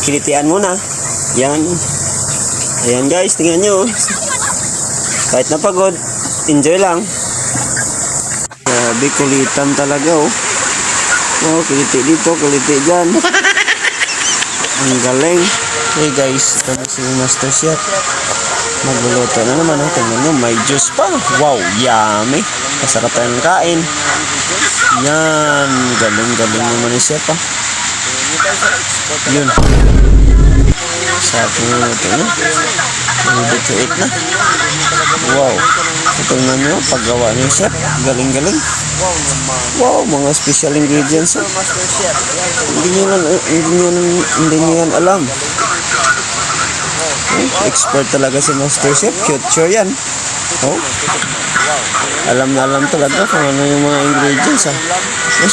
Kilitian muna. Yan. Ayan guys, tingnan nyo. Kahit napagod, enjoy lang. Grabe, kulitan talaga oh. Oh, kiliti dito, kiliti dyan. Ang galing. Hey guys, ito na si Master Chef. Magluluto na naman oh. Tingnan nyo, may juice pa. Wow, yummy. Masarap tayong kain. Yan, galing-galing naman ni Chef ah. Yun. Sa ating ito na. Ready to eat na. Wow. Tingnan nyo, paggawa niyo Chef. Galing-galing. Wow, mga special ingredients. Hindi nyo yan alam. Expert talaga si Master Chef. Future yan. Oh. Alam na alam talaga kung ano yung mga ingredients.